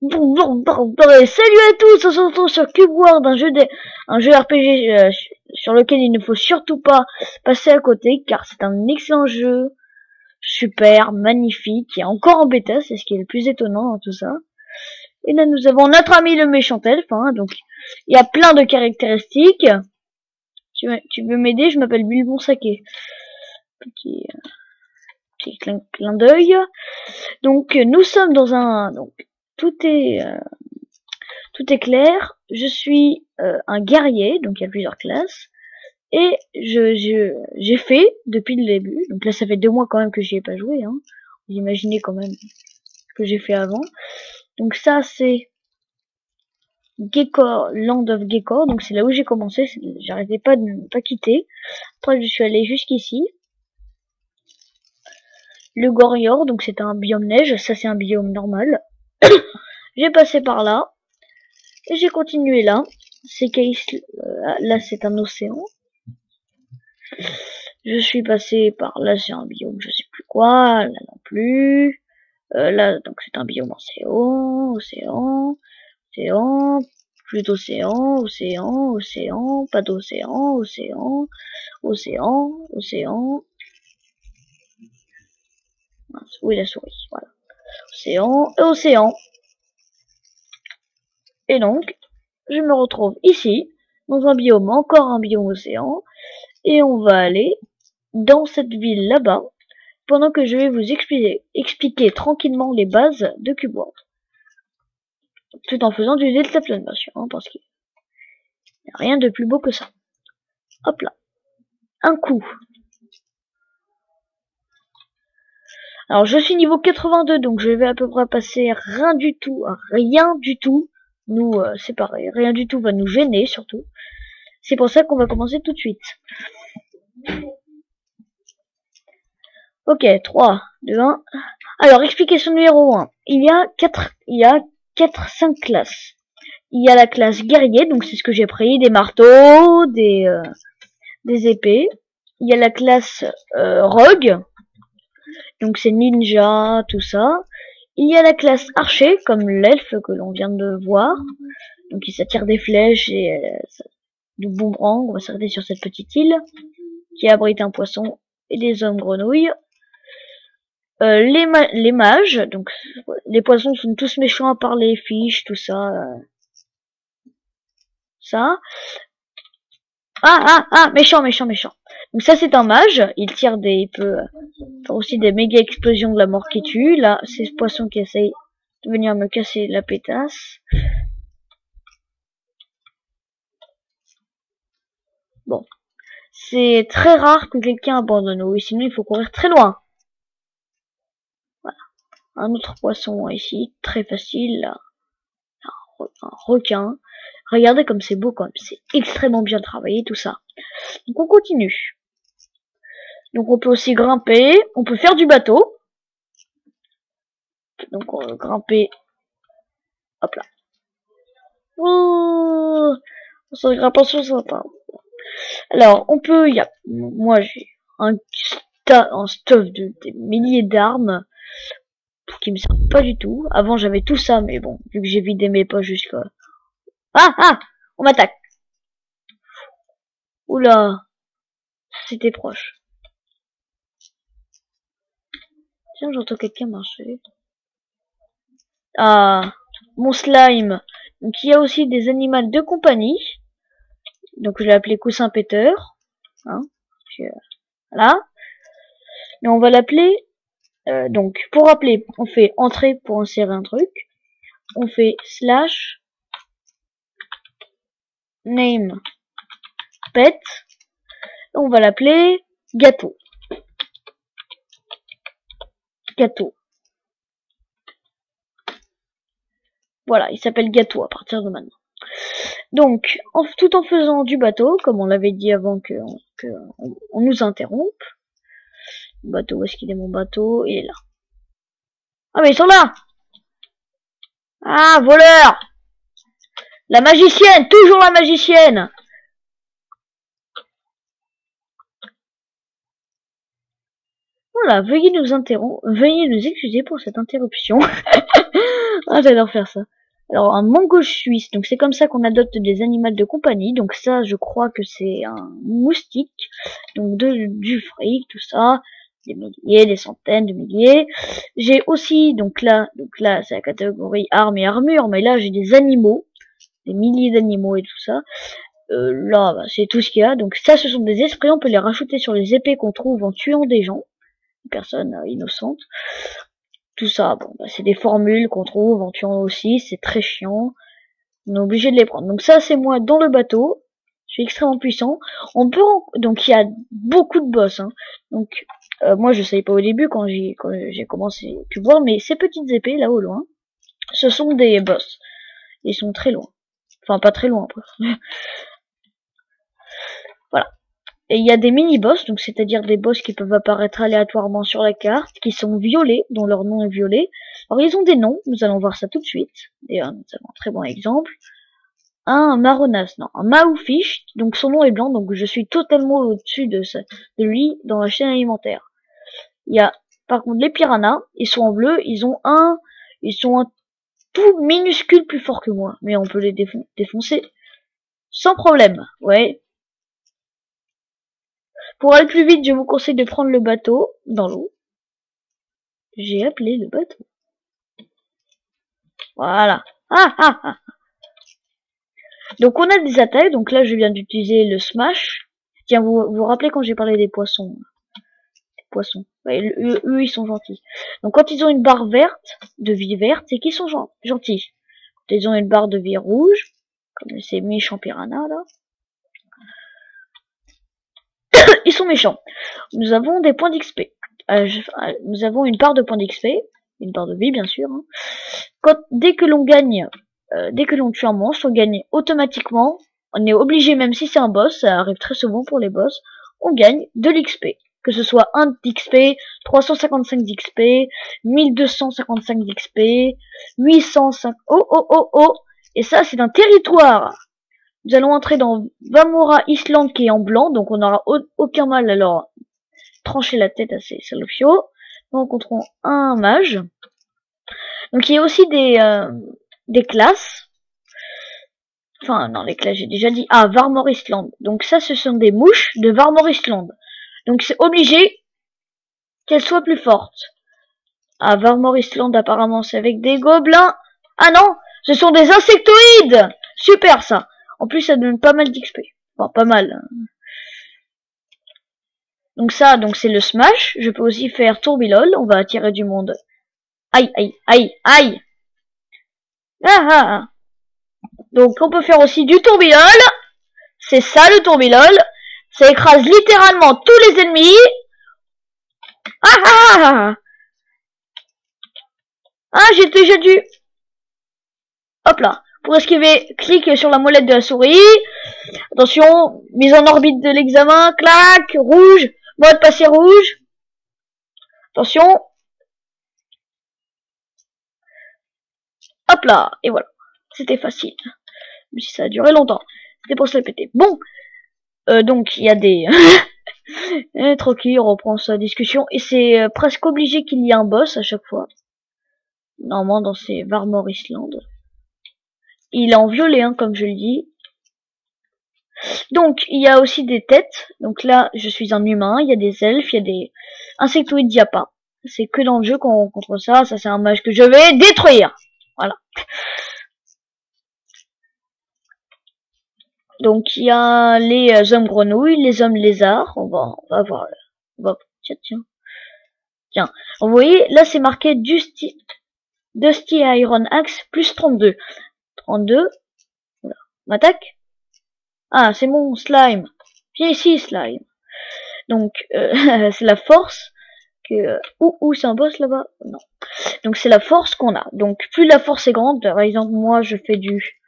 Salut à tous, on se retrouve sur Cube World, un jeu RPG sur lequel il ne faut surtout pas passer à côté, car c'est un excellent jeu, super, magnifique, et encore en bêta, c'est ce qui est le plus étonnant dans tout ça. Et là nous avons notre ami le méchant elfe, hein, donc il y a plein de caractéristiques. Tu veux m'aider? Je m'appelle Bilbon Saké. Petit clin d'œil. Donc nous sommes dans donc tout est clair. Je suis un guerrier, donc il y a plusieurs classes. Et j'ai fait depuis le début. Donc là, ça fait 2 mois quand même que j'y ai pas joué. Hein. Vous imaginez quand même ce que j'ai fait avant. Donc ça, c'est Gekor, Land of Gekor. Donc c'est là où j'ai commencé. J'arrêtais pas de ne pas quitter. Après, je suis allé jusqu'ici. Le Gorior, donc c'est un biome neige. Ça, c'est un biome normal. J'ai passé par là. Et j'ai continué là. C'est là, c'est un océan. Je suis passé par là, c'est un biome, je sais plus quoi, là non plus. Là, donc c'est un biome océan, plus d'océan, océan, pas d'océan, océan. Oui, la souris, voilà. Océan. Et donc, je me retrouve ici, dans un biome, encore un biome océan, et on va aller dans cette ville là-bas, pendant que je vais vous expliquer tranquillement les bases de Cube World. Tout en faisant du deltaplane, bien sûr, hein, parce qu'il n'y a rien de plus beau que ça. Hop là. Un coup. Alors, je suis niveau 82, donc je vais à peu près passer rien du tout. Nous, c'est pareil, rien du tout va nous gêner, surtout. C'est pour ça qu'on va commencer tout de suite. Ok, 3, 2, 1. Alors, explication numéro 1. Il y a 5 classes. Il y a la classe guerrier, donc c'est ce que j'ai pris, des marteaux, des épées. Il y a la classe rogue, donc c'est ninja, tout ça. Il y a la classe archer, comme l'elfe que l'on vient de voir. Donc il s'attire des flèches et du boomerang. On va s'arrêter sur cette petite île qui abrite un poisson et des hommes grenouilles. Les mages, donc les poissons sont tous méchants à part les fiches, tout ça. Ça. Méchant. Donc ça c'est un mage, il peut faire aussi des méga explosions de la mort qui tue. Là, c'est ce poisson qui essaye de venir me casser la pétasse. Bon. C'est très rare que quelqu'un abandonne, oui, sinon il faut courir très loin. Voilà. Un autre poisson ici, très facile, là. Un requin. Regardez comme c'est beau quand même, c'est extrêmement bien travaillé tout ça. Donc on continue. Donc on peut aussi grimper, on peut faire du bateau. Donc on va grimper. Hop là. Oh, ça grimpe en sous-satin. Alors on peut, moi j'ai un stuff de des milliers d'armes qui me servent pas du tout. Avant j'avais tout ça, mais bon, vu que j'ai vidé mes poches jusqu'à... On m'attaque. Oula, c'était proche. Tiens, j'entends quelqu'un marcher. Ah, mon slime. Donc il y a aussi des animaux de compagnie. Donc je l'ai appelé coussin péteur. Hein, voilà. Et on va l'appeler... donc pour appeler, on fait entrée pour insérer un truc. On fait slash name pet. On va l'appeler gâteau. Voilà, il s'appelle gâteau à partir de maintenant. Donc, tout en faisant du bateau, comme on l'avait dit avant on nous interrompe. Bateau, où est-ce qu'il est mon bateau? Il est là. Ah mais ils sont là! Ah, voleur! La magicienne! Toujours la magicienne! Voilà, veuillez nous excuser pour cette interruption. Ah, j'adore faire ça. Alors, un mango suisse, donc c'est comme ça qu'on adopte des animaux de compagnie. Donc ça, je crois que c'est un moustique. Donc du fric, tout ça. Des milliers, des centaines de milliers. J'ai aussi, donc là c'est la catégorie armes et armure, mais là j'ai des animaux, des milliers d'animaux et tout ça. Là, bah, c'est tout ce qu'il y a. Donc ça, ce sont des esprits, on peut les rajouter sur les épées qu'on trouve en tuant des gens, des personnes innocentes. Tout ça, bon, bah, c'est des formules qu'on trouve en tuant aussi, c'est très chiant. On est obligé de les prendre. Donc ça, c'est moi dans le bateau. Je suis extrêmement puissant. On peut, donc il y a beaucoup de boss. Hein. Donc moi, je savais pas au début quand j'ai commencé à voir, mais ces petites épées là au loin, ce sont des boss. Ils sont très loin. Enfin, pas très loin, après. Voilà. Et il y a des mini-boss, donc c'est-à-dire des boss qui peuvent apparaître aléatoirement sur la carte, qui sont violets, dont leur nom est violet. Alors ils ont des noms, nous allons voir ça tout de suite. Et nous avons un très bon exemple. Un Marronas, non, un Maoufish, donc son nom est blanc, donc je suis totalement au-dessus de lui dans la chaîne alimentaire. Il y a, par contre, les piranhas, ils sont en bleu, ils sont un tout minuscule plus fort que moi, mais on peut les défoncer sans problème, ouais. Pour aller plus vite, je vous conseille de prendre le bateau dans l'eau. J'ai appelé le bateau. Voilà. Ah ah ah. Donc on a des attaques, donc là je viens d'utiliser le smash. Tiens, vous rappelez quand j'ai parlé des poissons? Les poissons. Ouais, eux ils sont gentils. Donc quand ils ont une barre verte, de vie verte, c'est qu'ils sont gentils. Quand ils ont une barre de vie rouge, comme ces méchants piranhas là, ils sont méchants. Nous avons des points d'XP. Nous avons une barre de points d'XP, une barre de vie bien sûr. Hein. Dès que l'on gagne, dès que l'on tue un monstre, on gagne automatiquement. On est obligé, même si c'est un boss, ça arrive très souvent pour les boss, on gagne de l'XP. Que ce soit 1 d'XP, 355 d'XP, 1255 d'XP, 805... Oh. Et ça, c'est un territoire. Nous allons entrer dans Vamora Island qui est en blanc, donc on n'aura aucun mal à leur trancher la tête à ces salopio. Nous rencontrons un mage. Donc il y a aussi des classes. Enfin non, les classes j'ai déjà dit. Ah, Varmor Island. Donc ça ce sont des mouches de Varmor Island. Donc c'est obligé qu'elles soient plus fortes. Ah, Varmor Island apparemment c'est avec des gobelins. Ah non, ce sont des insectoïdes. Super ça. En plus ça donne pas mal d'XP. Enfin pas mal. Donc ça, donc c'est le smash. Je peux aussi faire tourbillol. On va attirer du monde. Aïe. Ah. Donc on peut faire aussi du tourbillol. C'est ça le tourbillol. Ça écrase littéralement tous les ennemis. Ah. Ah, j'ai déjà dû. Hop là. Pour esquiver, clique sur la molette de la souris. Attention, mise en orbite de l'examen. Clac, rouge. Mode passé rouge. Attention. Hop là. Et voilà. C'était facile. Même si ça a duré longtemps. C'était pour se la péter. Bon. Donc, il y a des... tranquille, on reprend sa discussion. Et c'est presque obligé qu'il y ait un boss à chaque fois. Normalement, dans ces Varmor Island. Il est en violet, hein, comme je le dis. Donc, il y a aussi des têtes. Donc là, je suis un humain. Il y a des elfes, il y a des insectoïdes diapa. C'est que dans le jeu qu'on rencontre ça. Ça, c'est un mage que je vais détruire. Voilà. Donc, il y a les hommes grenouilles, les hommes lézards. On va voir. Tiens. Vous voyez, là, c'est marqué Dusty Iron Axe plus 32. 32. Voilà. M'attaque. Ah, c'est mon slime. Viens ici, slime. Donc, c'est la force que... c'est un boss là-bas? Non. Donc, c'est la force qu'on a. Donc, plus la force est grande, par exemple, moi, je fais du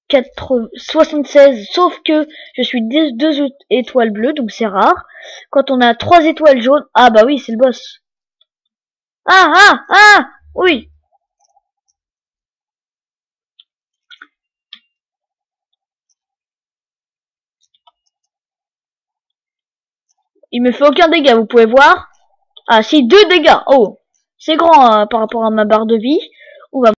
76, sauf que je suis 2 étoiles bleues, donc c'est rare. Quand on a 3 étoiles jaunes, ah bah oui, c'est le boss. Ah, oui. Il me fait aucun dégât, vous pouvez voir. Ah si, 2 dégâts. Oh, c'est grand par rapport à ma barre de vie.